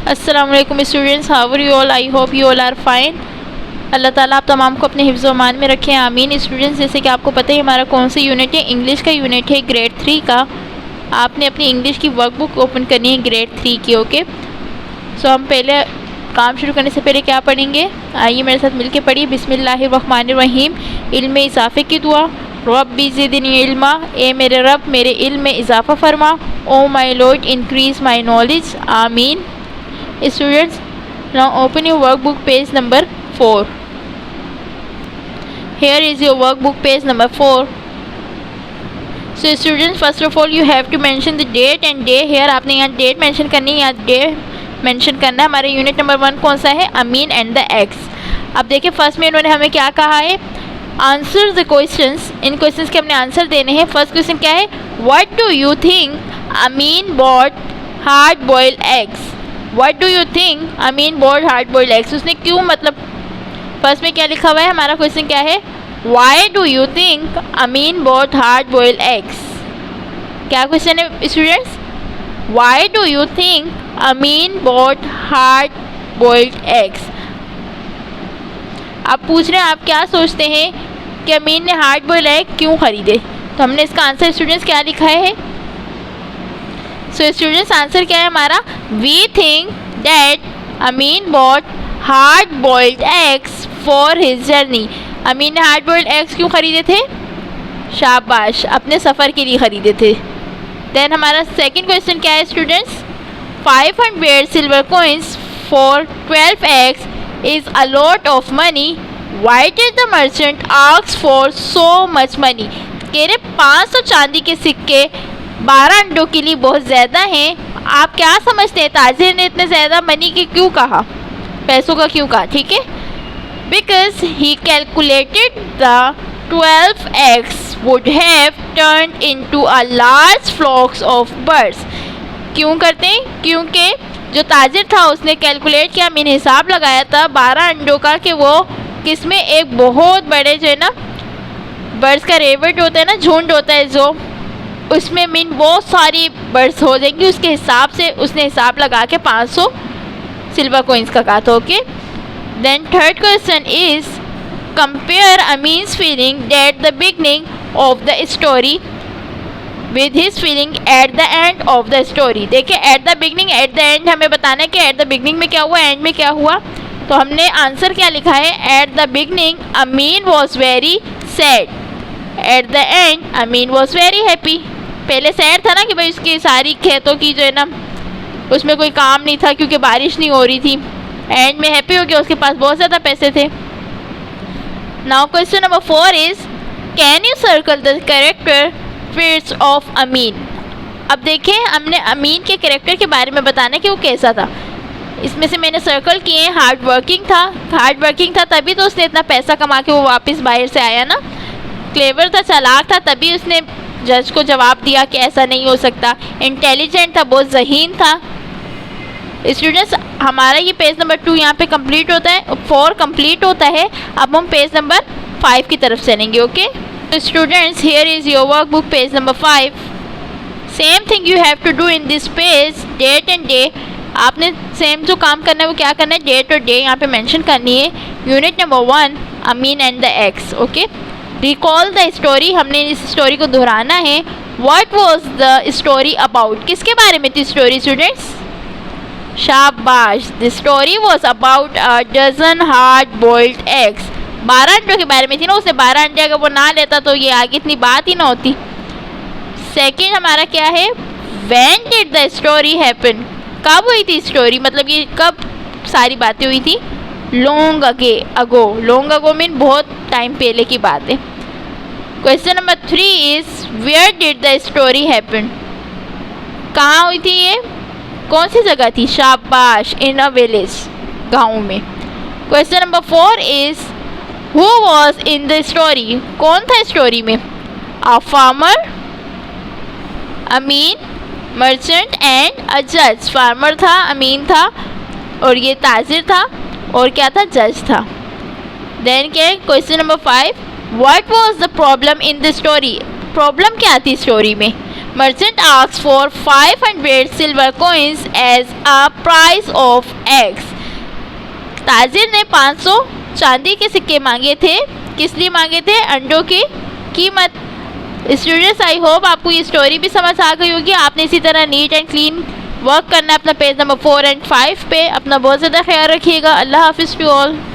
अस्सलाम वालेकुम students, how are you all? I hope you all are fine. अल्लाह ताला आप तमाम को अपने हिफ्ज़ व अमान में रखें, आमीन। स्टूडेंट्स, जैसे कि आपको पता है हमारा कौन सा यूनिट है, इंग्लिश का यूनिट है ग्रेड 3 का। आपने अपनी इंग्लिश की वर्कबुक ओपन करनी है ग्रेड 3 की, ओके। सो हम पहले काम शुरू करने से पहले क्या पढ़ेंगे, आइए मेरे साथ मिलके पढ़िए। बिस्मिल्लाहिर्रहमानिर्रहीम। इल्म में इजाफ़े की दुआ। रब्बी ज़िदनी इल्मा, ए मेरे रब मेरे इल्म में इजाफ़ा फरमा। O my lord increase my knowledge, आमीन। Students, now open your workbook page number 4. Here is your workbook page number 4. So students, first of all you have to mention the date and day. Here आपने यहाँ date mention करनी है, यहाँ day mention करना है। हमारे unit number 1 कौन सा है, अमीन एंड द एक्स। अब देखिए फर्स्ट में इन्होंने हमें क्या कहा है, आंसर द क्वेश्चंस। इन क्वेश्चंस के हमने आंसर देने हैं। फर्स्ट क्वेश्चन क्या है, what do you think Amin bought hard boiled eggs. What do you think Amin bought hard boiled eggs, उसने क्यों, मतलब फर्स्ट में क्या लिखा हुआ है, हमारा क्वेश्चन क्या है, Why do you think Amin bought hard boiled eggs. क्या क्वेश्चन है students, Why do you think Amin bought hard boiled eggs. आप पूछ रहे हैं आप क्या सोचते हैं कि अमीन ने हार्ड बॉइल्ड एग क्यों खरीदे। तो हमने इसका आंसर स्टूडेंट्स क्या लिखा है, सो स्टूडेंट्स आंसर क्या है हमारा, we think that Amin bought hard boiled eggs for his journey. Amin ने हार्ड बॉइल्ड एग्स क्यों खरीदे थे, शाबाश, अपने सफ़र के लिए ख़रीदे थे। देन हमारा सेकंड क्वेश्चन क्या है students, 500 silver coins for 12 eggs is a lot of money, why did the merchant ask for so much money. कह रहे 500 चांदी के सिक्के 12 अंडों के लिए बहुत ज़्यादा हैं। आप क्या समझते हैं ताजिर ने इतने ज़्यादा मनी के क्यों कहा, पैसों का क्यों कहा, ठीक है। Because he calculated the 12 eggs would have turned into a large flocks of birds. क्यों करते हैं, क्योंकि जो ताजिर था उसने कैलकुलेट किया, मैंने हिसाब लगाया था 12 अंडों का कि वो किसमें एक बहुत बड़े जो है ना बर्ड्स का रेवट होता है ना, झुंड होता है जो, उसमें मीन बहुत सारी बर्ड्स हो जाएंगी, उसके हिसाब से उसने हिसाब लगा के 500 सिल्वर कोइंस का कहा था, okay. Then third question is compare Amin's feeling at the beginning of the story with his feeling at the end of the story. देखिए at the beginning at the end हमें बताना है कि एट द बिगनिंग में क्या हुआ, and में क्या हुआ। तो हमने आंसर क्या लिखा है, at the beginning Amin was very sad, at the end Amin was very happy. पहले सैड था ना कि भाई उसकी सारी खेतों की जो है ना उसमें कोई काम नहीं था क्योंकि बारिश नहीं हो रही थी। एंड में हैप्पी हो गया, उसके पास बहुत ज़्यादा पैसे थे। Now question number 4 is can you circle the character traits of Amin. अब देखें हमने अमीन के कैरेक्टर के बारे में बताना है कि वो कैसा था। इसमें से मैंने सर्कल किए हैं, हार्ड वर्किंग था तभी तो उसने इतना पैसा कमा के वो वापस बाहर से आया ना। क्लेवर था, चालाक था, तभी उसने जज को जवाब दिया कि ऐसा नहीं हो सकता। इंटेलिजेंट था, बहुत ज़हीन था। स्टूडेंट्स हमारा ये पेज नंबर 2 यहाँ पे कंप्लीट होता है, 4 कंप्लीट होता है। अब हम पेज नंबर 5 की तरफ चलेंगे, ओके। तो students here is your work book page number 5। Same thing you have to do in this page, date and day. आपने सेम जो काम करना है वो क्या करना है, डेट और डे यहाँ पे मेंशन करनी है। Unit number 1 Amin and the eggs, okay. Recall the story, हमने इस स्टोरी को दोहराना है। What was the story about, किसके बारे में थी स्टोरी स्टूडेंट्स, शाबाश, the story was about a dozen hard boiled eggs. 12 अंडों के बारे में थी ना, उसने 12 अंडे अगर वो ना लेता तो ये आगे इतनी बात ही ना होती। सेकेंड हमारा क्या है, when did the story happen, कब हुई थी स्टोरी, मतलब ये कब सारी बातें हुई थी, लॉन्ग अगो मीन बहुत टाइम पहले की बात है। Question number 3 is where did the story happen, कहाँ हुई थी ये, कौन सी जगह थी, शाबाश, इन अ विलेज, गाँव में। Question number 4 is who was in the story, कौन था स्टोरी में, a farmer, Amin, merchant and a जज। फार्मर था, अमीन था और ये ताजिर था और क्या था, जज था। देन क्या है question number 5, what was the problem in the story, problem क्या थी स्टोरी में, Merchant asked for 500 silver coins as a price of eggs. ताजिर ने 500 चांदी के सिक्के मांगे थे। किस लिए मांगे थे? अंडों की कीमत। स्टूडेंट्स, आई होप आपको ये स्टोरी भी समझ आ गई होगी। आपने इसी तरह नीट एंड क्लीन वर्क करना है अपना पेज नंबर 4 और 5 पे। अपना बहुत ज़्यादा ख्याल रखिएगा। अल्लाह हाफिज़ टू ऑल।